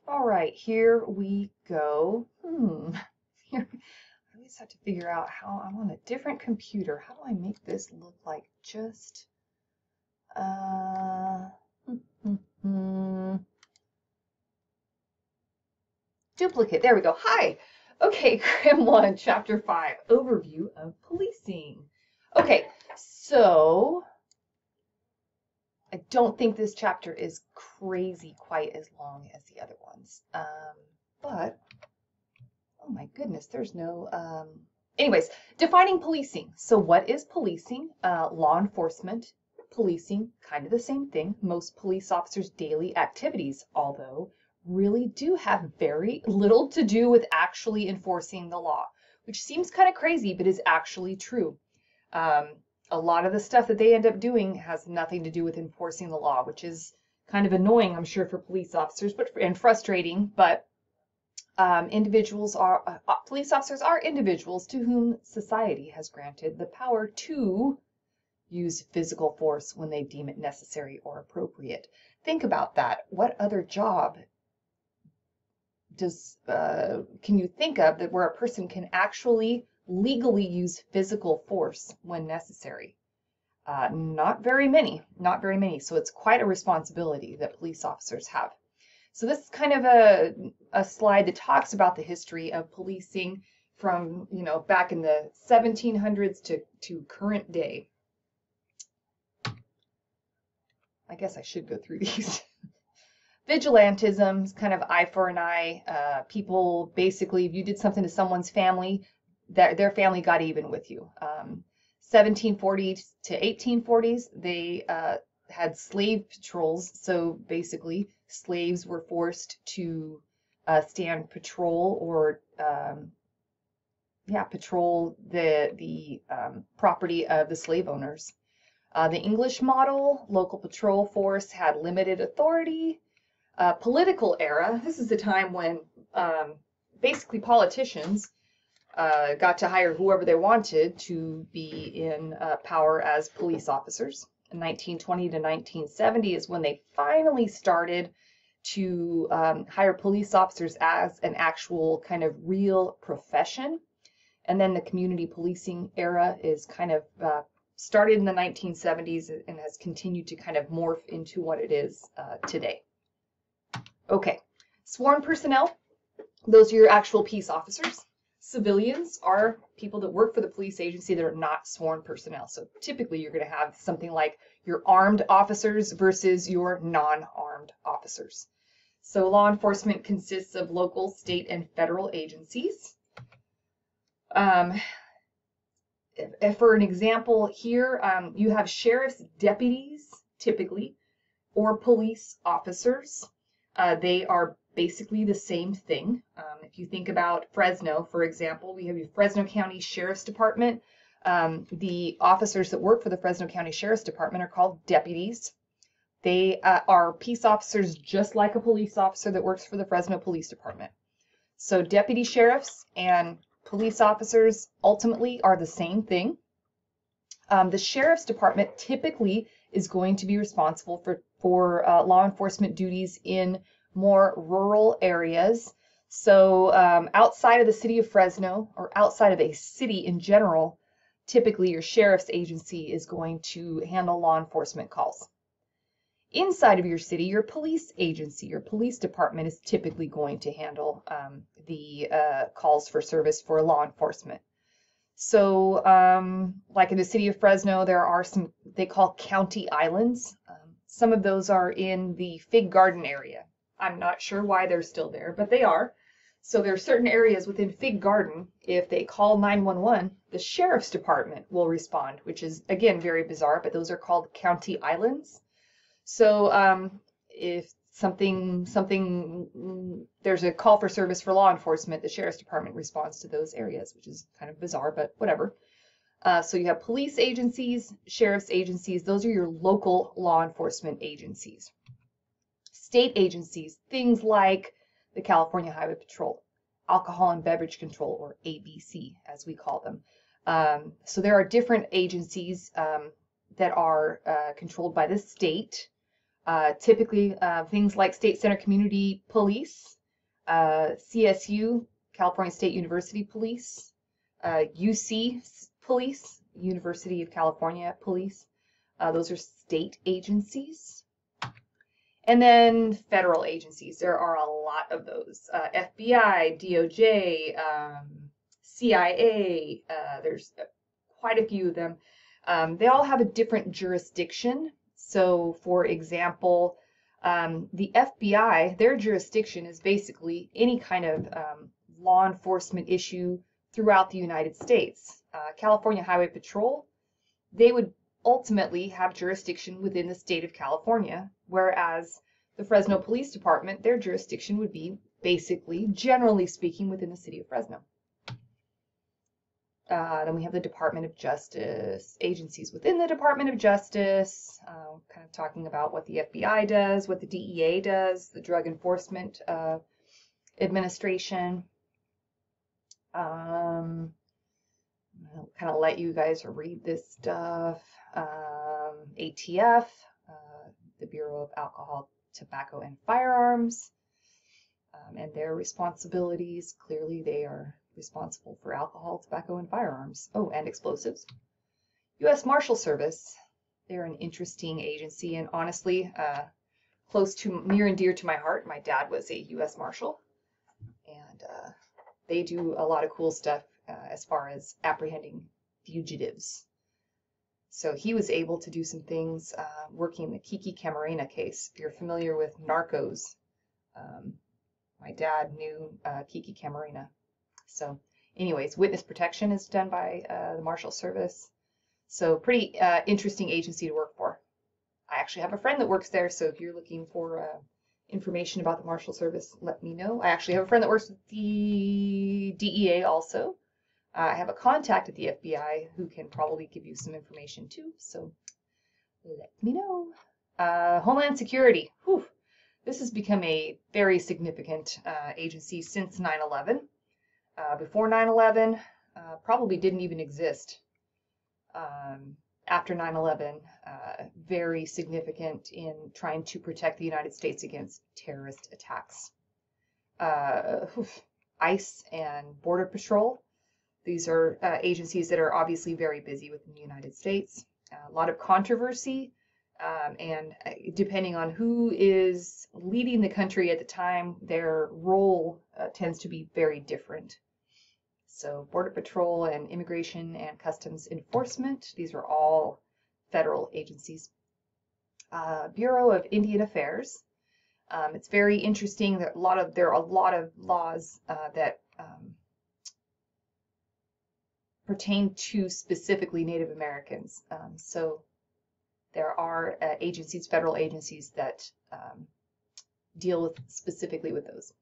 All right, here we go. Here, I always have to figure out how I'm on a different computer. How do I make this look like just uh duplicate. There we go. Hi. Okay, Crim 1, Chapter 5, Overview of Policing. Okay, so I don't think this chapter is crazy quite as long as the other ones. But, oh my goodness, there's no, anyways, defining policing. So what is policing? Law enforcement, policing, kind of the same thing. Most police officers' daily activities, although really do have very little to do with actually enforcing the law, which seems kind of crazy, but is actually true. A lot of the stuff that they end up doing has nothing to do with enforcing the law, which is kind of annoying, I'm sure, for police officers, and frustrating. But police officers are individuals to whom society has granted the power to use physical force when they deem it necessary or appropriate. Think about that. What other job can you think of that where a person can actually legally use physical force when necessary? Not very many, not very many. So it's quite a responsibility that police officers have. So this is kind of a slide that talks about the history of policing from, back in the 1700s to current day. I guess I should go through these. Vigilantism is kind of eye for an eye. People basically, if you did something to someone's family, their family got even with you. 1740s to 1840s, they had slave patrols. So basically, slaves were forced to stand patrol or patrol the property of the slave owners. The English model, local patrol force had limited authority. Political era, this is the time when basically politicians got to hire whoever they wanted to be in power as police officers. In 1920 to 1970 is when they finally started to hire police officers as an actual kind of real profession. And then the community policing era is kind of started in the 1970s and has continued to kind of morph into what it is today. Okay, sworn personnel, those are your actual peace officers. Civilians are people that work for the police agency that are not sworn personnel. So typically you're going to have something like your armed officers versus your non-armed officers. So law enforcement consists of local, state, and federal agencies. For an example here, you have sheriff's deputies, typically, or police officers. They are basically the same thing. If you think about Fresno, for example, we have your Fresno County Sheriff's Department. The officers that work for the Fresno County Sheriff's Department are called deputies. They are peace officers just like a police officer that works for the Fresno Police Department. So deputy sheriffs and police officers ultimately are the same thing. The Sheriff's Department typically is going to be responsible for law enforcement duties in more rural areas. So outside of the city of Fresno, or outside of a city in general, typically your sheriff's agency is going to handle law enforcement calls. Inside of your city, your police agency, your police department is typically going to handle the calls for service for law enforcement. So like in the city of Fresno, there are some they call county islands. Some of those are in the Fig Garden area. I'm not sure why they're still there, but they are. So there are certain areas within Fig Garden, if they call 911, the sheriff's department will respond, which is, again, very bizarre, but those are called county islands. So if there's a call for service for law enforcement, the sheriff's department responds to those areas, which is kind of bizarre, but whatever. So you have police agencies, sheriff's agencies. Those are your local law enforcement agencies. State agencies, things like the California Highway Patrol, Alcohol and Beverage Control, or ABC, as we call them. So there are different agencies that are controlled by the state. Typically, things like State Center Community Police, CSU, California State University Police, UC Police, University of California Police. Those are state agencies. And then federal agencies. There are a lot of those. FBI, DOJ, CIA, there's quite a few of them. They all have a different jurisdiction. So, for example, the FBI, their jurisdiction is basically any kind of law enforcement issue throughout the United States. California Highway Patrol, they would ultimately have jurisdiction within the state of California, whereas the Fresno Police Department, their jurisdiction would be basically, generally speaking, within the city of Fresno. Then we have the Department of Justice, agencies within the Department of Justice, kind of talking about what the FBI does, what the DEA does, the Drug Enforcement Administration. I'll kind of let you guys read this stuff. ATF, the Bureau of Alcohol, Tobacco, and Firearms, and their responsibilities. Clearly, they are responsible for alcohol, tobacco, and firearms. Oh, and explosives. U.S. Marshal Service. They're an interesting agency, and honestly, close to near and dear to my heart. My dad was a U.S. Marshal, and they do a lot of cool stuff as far as apprehending fugitives. So he was able to do some things working the Kiki Camarena case. If you're familiar with Narcos, my dad knew Kiki Camarena. So anyways, witness protection is done by the Marshal Service. So pretty interesting agency to work for. I actually have a friend that works there, so if you're looking for information about the Marshal Service, let me know. I actually have a friend that works with the DEA also. I have a contact at the FBI who can probably give you some information too, so let me know. Homeland Security. Whew. This has become a very significant agency since 9/11. Before 9/11, probably didn't even exist. After 9/11, very significant in trying to protect the United States against terrorist attacks. ICE and Border Patrol. These are agencies that are obviously very busy within the United States. A lot of controversy, and depending on who is leading the country at the time, their role tends to be very different. So Border Patrol and Immigration and Customs Enforcement, these are all federal agencies. Bureau of Indian Affairs. It's very interesting that there are a lot of laws that pertain to specifically Native Americans. So there are agencies, federal agencies that deal specifically with those.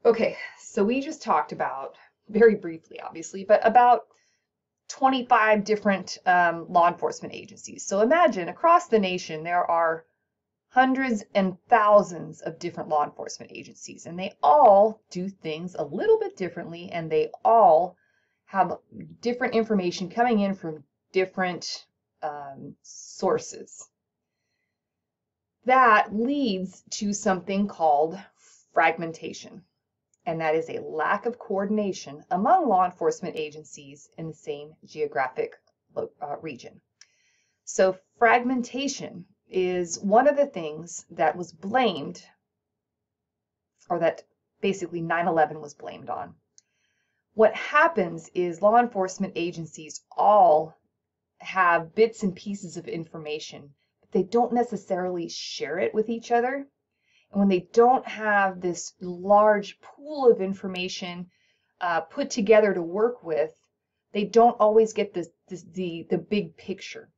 Okay, so we just talked about, very briefly obviously, but about 25 different law enforcement agencies. So imagine across the nation there are hundreds and thousands of different law enforcement agencies, and they all do things a little bit differently, and they all have different information coming in from different sources. That leads to something called fragmentation, and that is a lack of coordination among law enforcement agencies in the same geographic region. So fragmentation is one of the things that was blamed, or that basically 9/11 was blamed on. What happens is law enforcement agencies all have bits and pieces of information, but they don't necessarily share it with each other. And when they don't have this large pool of information put together to work with, they don't always get the big picture.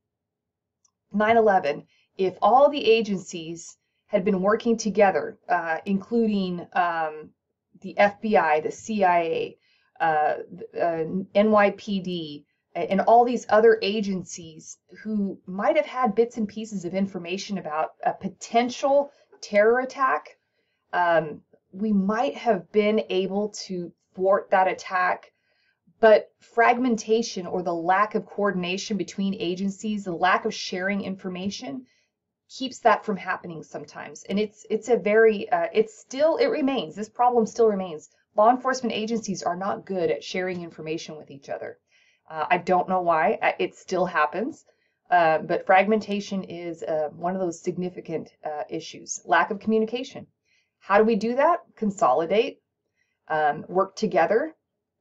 9/11, if all the agencies had been working together, including the FBI, the CIA, NYPD, and all these other agencies who might have had bits and pieces of information about a potential terror attack, we might have been able to thwart that attack. But fragmentation, or the lack of coordination between agencies, the lack of sharing information, keeps that from happening sometimes. And it's a very, it remains, this problem still remains. Law enforcement agencies are not good at sharing information with each other. I don't know why. It still happens. But fragmentation is one of those significant issues. Lack of communication. How do we do that? Consolidate, work together.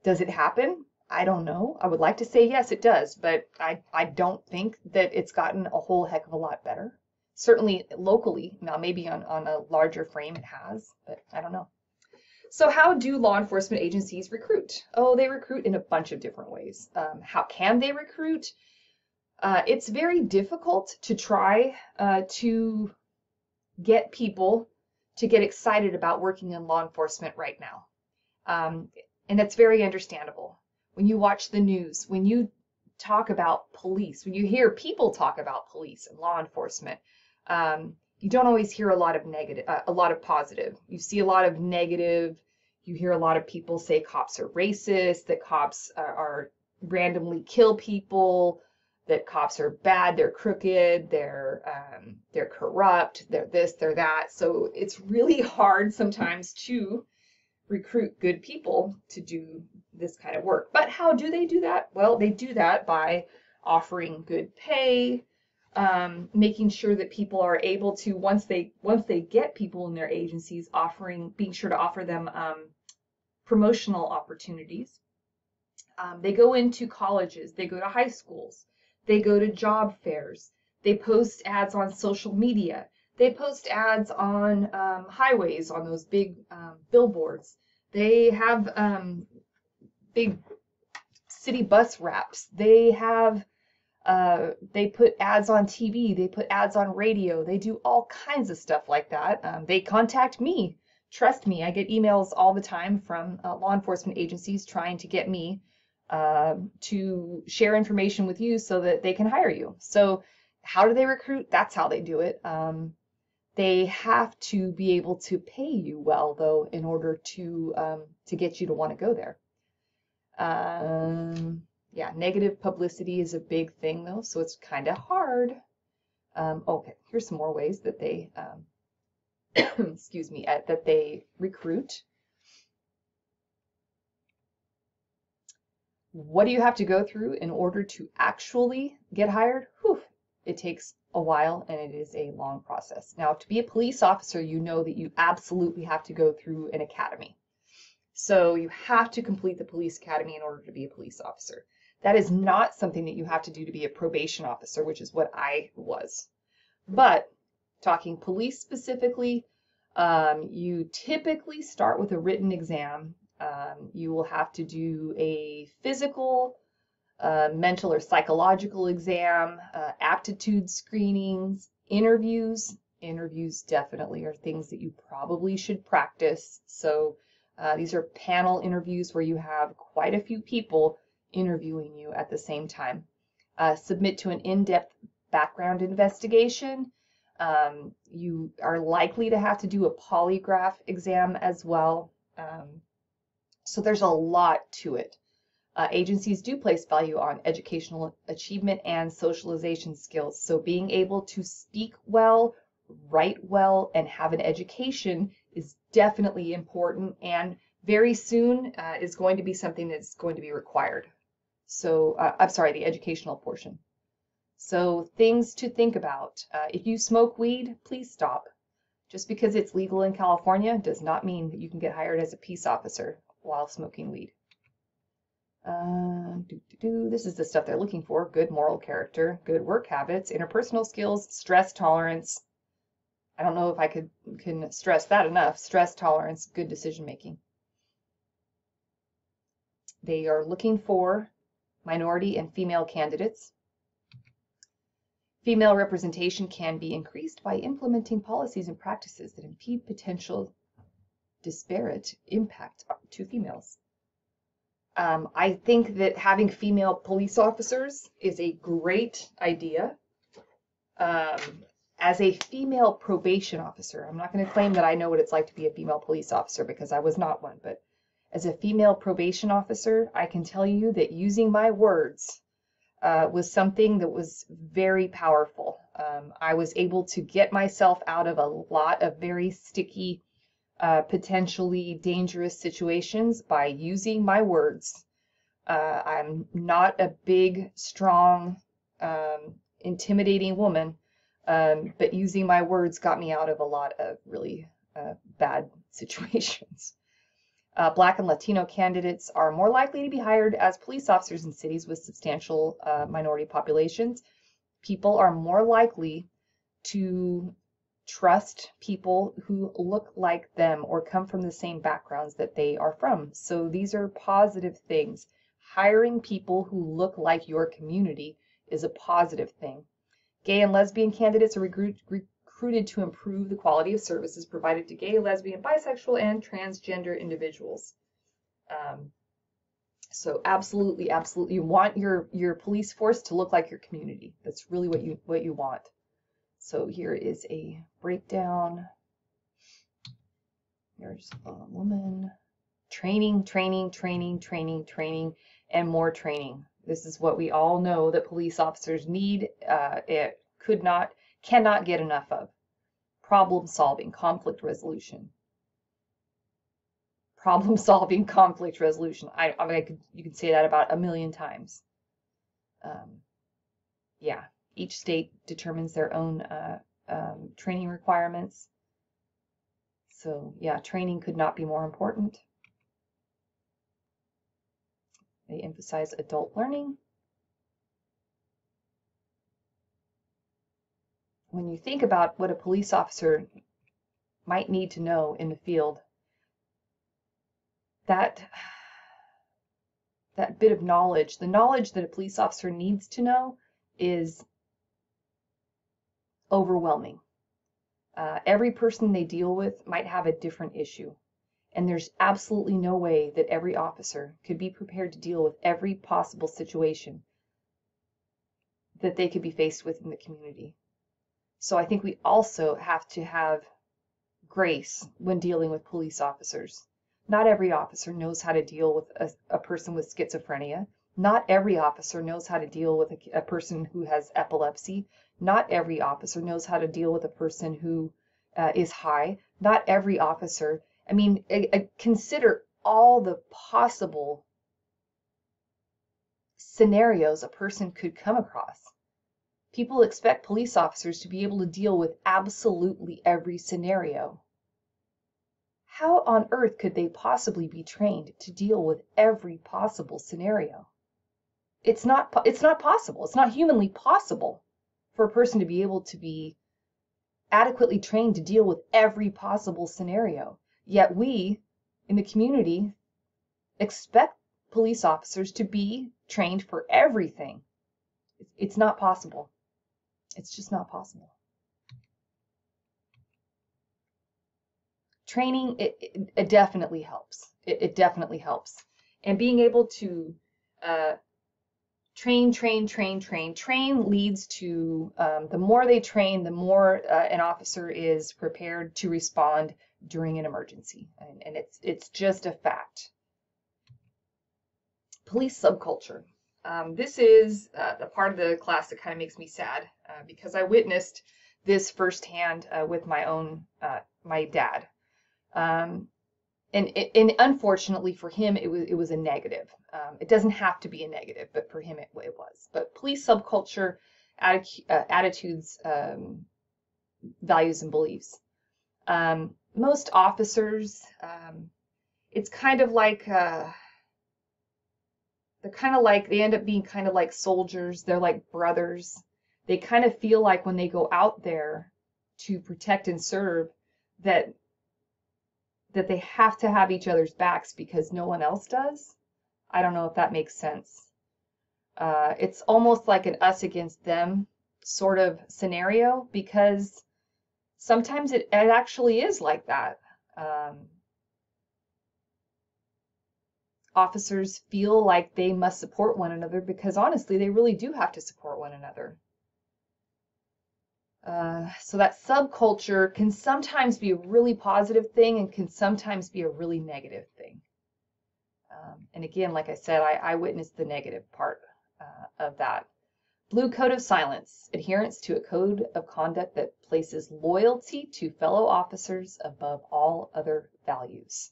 Does it happen? I don't know. I would like to say yes, it does, but I don't think that it's gotten a whole heck of a lot better. Certainly locally, now maybe on a larger frame it has, but I don't know. So how do law enforcement agencies recruit? Oh, they recruit in a bunch of different ways. How can they recruit? It's very difficult to try to get people to get excited about working in law enforcement right now. And that's very understandable. When you watch the news, when you talk about police, when you hear people talk about police and law enforcement, you don't always hear a lot of negative, a lot of positive. You see a lot of negative. You hear a lot of people say cops are racist, that cops are randomly kill people, that cops are bad, they're crooked, they're corrupt, they're this, they're that. So it's really hard sometimes to recruit good people to do this kind of work. But how do they do that? Well, they do that by offering good pay, making sure that people are able to, once they get people in their agencies, being sure to offer them promotional opportunities. They go into colleges, they go to high schools, they go to job fairs, they post ads on social media, they post ads on highways, on those big billboards. They have big city bus wraps. They have they put ads on TV, they put ads on radio, they do all kinds of stuff like that. They contact me. Trust me, I get emails all the time from law enforcement agencies trying to get me to share information with you so that they can hire you. So how do they recruit? That's how they do it. They have to be able to pay you well, though, in order to get you to want to go there. Yeah, negative publicity is a big thing, though, so it's kind of hard. Okay, here's some more ways that they, excuse me, that they recruit. What do you have to go through in order to actually get hired? Whew, it takes a while and it is a long process. Now, to be a police officer, you know that you absolutely have to go through an academy. So you have to complete the police academy in order to be a police officer. That is not something that you have to do to be a probation officer, which is what I was. But talking police specifically, you typically start with a written exam. You will have to do a physical, mental or psychological exam, aptitude screenings, interviews. Interviews definitely are things that you probably should practice. So these are panel interviews where you have quite a few people interviewing you at the same time. Submit to an in-depth background investigation. You are likely to have to do a polygraph exam as well. So there's a lot to it. Agencies do place value on educational achievement and socialization skills. So being able to speak well, write well, and have an education is definitely important, and very soon is going to be something that's going to be required. So, I'm sorry, the educational portion. So things to think about. If you smoke weed, please stop. Just because it's legal in California does not mean that you can get hired as a peace officer while smoking weed. This is the stuff they're looking for. Good moral character, good work habits, interpersonal skills, stress tolerance. I don't know if I can stress that enough. Stress tolerance, good decision making. They are looking for minority and female candidates. Female representation can be increased by implementing policies and practices that impede potential disparate impact to females. I think that having female police officers is a great idea. As a female probation officer, I'm not going to claim that I know what it's like to be a female police officer because I was not one, but as a female probation officer, I can tell you that using my words was something that was very powerful. I was able to get myself out of a lot of very sticky, potentially dangerous situations by using my words. I'm not a big, strong, intimidating woman, but using my words got me out of a lot of really bad situations. Black and Latino candidates are more likely to be hired as police officers in cities with substantial minority populations. People are more likely to trust people who look like them or come from the same backgrounds that they are from. So these are positive things. Hiring people who look like your community is a positive thing. Gay and lesbian candidates are recruited to improve the quality of services provided to gay, lesbian, bisexual, and transgender individuals. So absolutely, absolutely, you want your police force to look like your community. That's really what you want. So here is a breakdown. There's a woman. Training, training, training, training, training, and more training. This is what we all know that police officers need. It cannot get enough of. Problem solving, conflict resolution. Problem solving, conflict resolution. I mean, you could say that about a million times. Yeah, each state determines their own training requirements. So yeah, training could not be more important. They emphasize adult learning. When you think about what a police officer might need to know in the field, that bit of knowledge, the knowledge that a police officer needs to know is overwhelming. Every person they deal with might have a different issue. And there's absolutely no way that every officer could be prepared to deal with every possible situation that they could be faced with in the community. So I think we also have to have grace when dealing with police officers. Not every officer knows how to deal with a person with schizophrenia. Not every officer knows how to deal with a person who has epilepsy. Not every officer knows how to deal with a person who is high. Not every officer. I mean, consider all the possible scenarios a person could come across. People expect police officers to be able to deal with absolutely every scenario. How on earth could they possibly be trained to deal with every possible scenario? It's not possible. It's not humanly possible for a person to be able to be adequately trained to deal with every possible scenario. Yet we, in the community, expect police officers to be trained for everything. It's not possible. It's just not possible. Training, it definitely helps. It definitely helps. And being able to train leads to, the more they train, the more an officer is prepared to respond during an emergency. And it's just a fact. Police subculture. This is the part of the class that kind of makes me sad because I witnessed this firsthand with my dad. And unfortunately for him, it was a negative. It doesn't have to be a negative, but for him it was. But police subculture, attitudes, values, and beliefs. Most officers, it's kind of like they end up being kind of like soldiers. They're like brothers. They kind of feel like when they go out there to protect and serve that they have to have each other's backs because no one else does. I don't know if that makes sense. It's almost like an us against them sort of scenario because sometimes it actually is like that. Officers feel like they must support one another because honestly, they really do have to support one another. So that subculture can sometimes be a really positive thing and can sometimes be a really negative thing. And again, like I said, I witnessed the negative part of that. Blue code of silence, adherence to a code of conduct that places loyalty to fellow officers above all other values.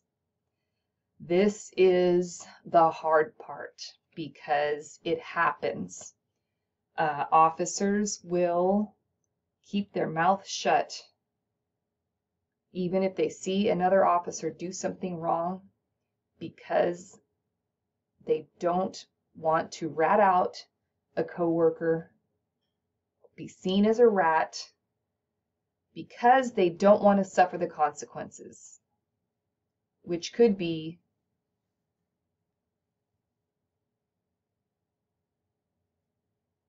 This is the hard part because it happens. Officers will keep their mouth shut even if they see another officer do something wrong because they don't want to rat out a coworker, be seen as a rat, because they don't want to suffer the consequences, which could be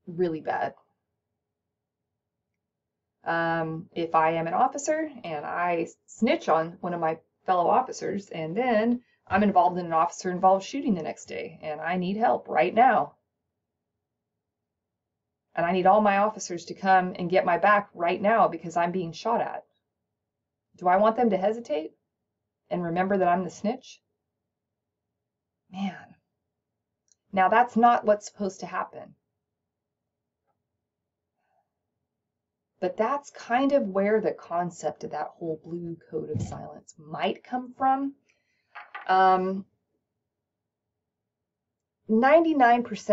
really bad. If I am an officer and I snitch on one of my fellow officers and then I'm involved in an officer-involved shooting the next day and I need help right now, and I need all my officers to come and get my back right now because I'm being shot at, do I want them to hesitate and remember that I'm the snitch? Man. Now that's not what's supposed to happen. But that's kind of where the concept of that whole blue code of silence might come from. 99%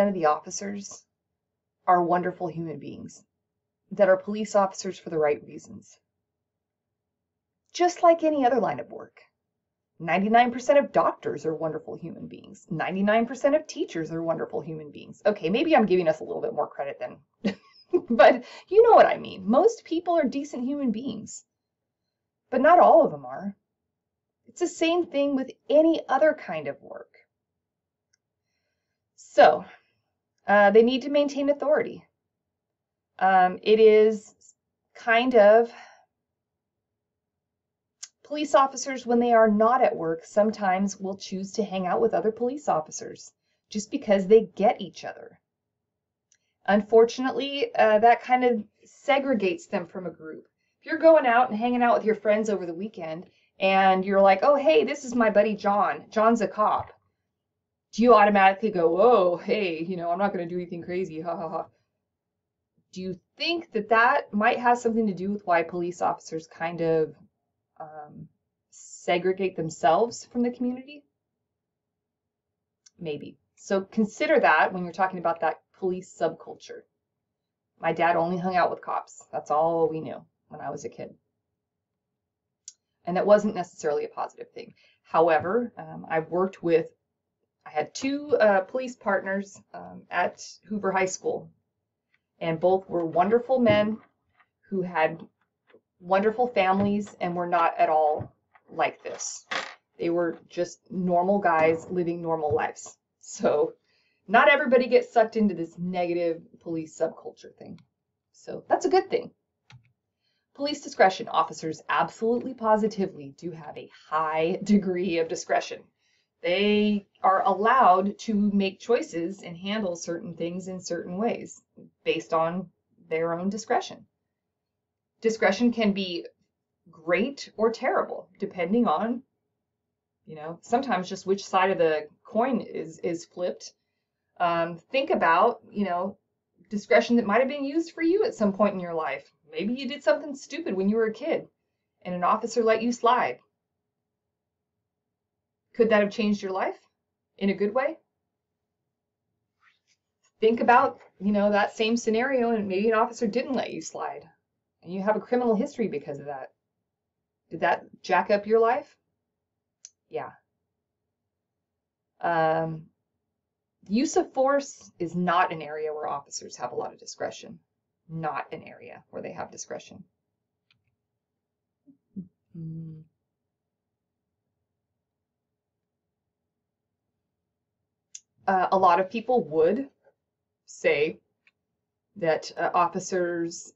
of the officers are wonderful human beings that are police officers for the right reasons. Just like any other line of work. 99% of doctors are wonderful human beings. 99% of teachers are wonderful human beings. Okay, maybe I'm giving us a little bit more credit than... But you know what I mean. Most people are decent human beings. But not all of them are. It's the same thing with any other kind of work. So, they need to maintain authority. It is kind of... Police officers, when they are not at work, sometimes will choose to hang out with other police officers just because they get each other. Unfortunately, that kind of segregates them from a group. If you're going out and hanging out with your friends over the weekend and you're like, oh, hey, this is my buddy John. John's a cop. Do you automatically go, oh, hey, I'm not going to do anything crazy, ha ha ha. Do you think that that might have something to do with why police officers kind of segregate themselves from the community? Maybe. So consider that when you're talking about that police subculture. My dad only hung out with cops. That's all we knew when I was a kid. And that wasn't necessarily a positive thing. However, I had two police partners at Hoover High School, and both were wonderful men who had wonderful families and were not at all like this. They were just normal guys living normal lives. So not everybody gets sucked into this negative police subculture thing. So that's a good thing. Police discretion. Officers absolutely positively do have a high degree of discretion. They are allowed to make choices and handle certain things in certain ways based on their own discretion. Discretion can be great or terrible, depending on, sometimes just which side of the coin is flipped. Think about, discretion that might have been used for you at some point in your life. Maybe you did something stupid when you were a kid and an officer let you slide. Could that have changed your life in a good way? Think about, that same scenario and maybe an officer didn't let you slide and you have a criminal history because of that. Did that jack up your life? Yeah. Use of force is not an area where officers have a lot of discretion. Not an area where they have discretion. A lot of people would say that officers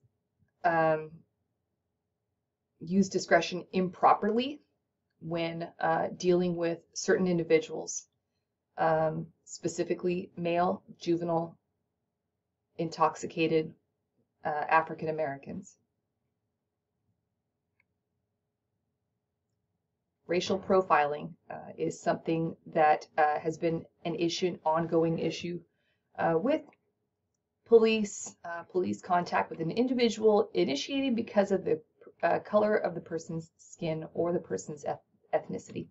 use discretion improperly when dealing with certain individuals, specifically male, juvenile, intoxicated African Americans. Racial profiling is something that has been an issue, an ongoing issue with police contact with an individual initiated because of the color of the person's skin or the person's ethnicity.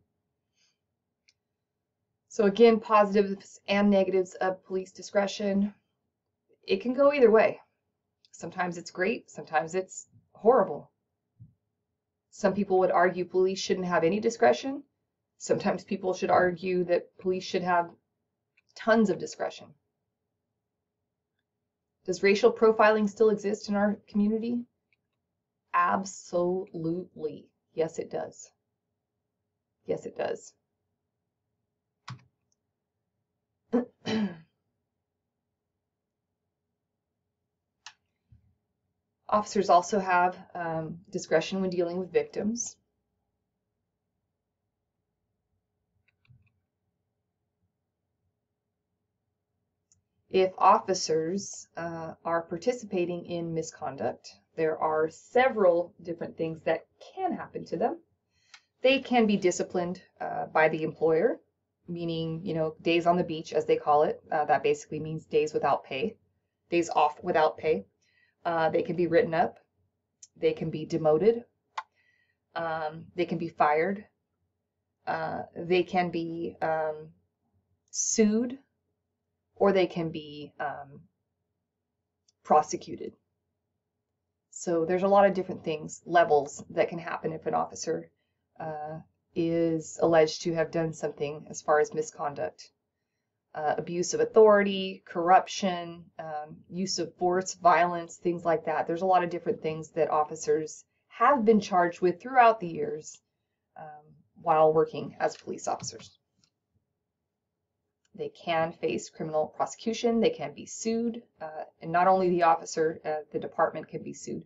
So again, positives and negatives of police discretion. It can go either way. Sometimes it's great, sometimes it's horrible. Some people would argue police shouldn't have any discretion. Sometimes people should argue that police should have tons of discretion. Does racial profiling still exist in our community? Absolutely. Yes, it does. Yes, it does. Officers also have discretion when dealing with victims. If officers are participating in misconduct, there are several different things that can happen to them. They can be disciplined by the employer, meaning, days on the beach, as they call it. That basically means days without pay, days off without pay. They can be written up. They can be demoted. They can be fired. They can be sued, or they can be prosecuted. So there's a lot of different things, levels that can happen if an officer is alleged to have done something as far as misconduct. Abuse of authority, corruption, use of force, violence, things like that. There's a lot of different things that officers have been charged with throughout the years while working as police officers. They can face criminal prosecution. They can be sued. And not only the officer, the department can be sued.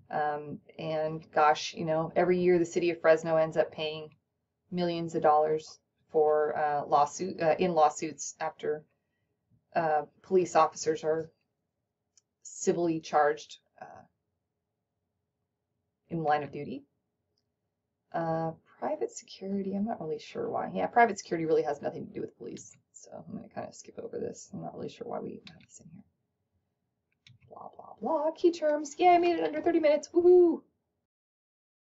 And gosh, every year the city of Fresno ends up paying millions of dollars for lawsuits after police officers are civilly charged in line of duty. Private security, I'm not really sure why. Yeah, private security really has nothing to do with police. So I'm going to kind of skip over this. I'm not really sure why we even have this in here. Blah, blah, blah. Key terms. Yeah, I made it under 30 minutes. Woohoo!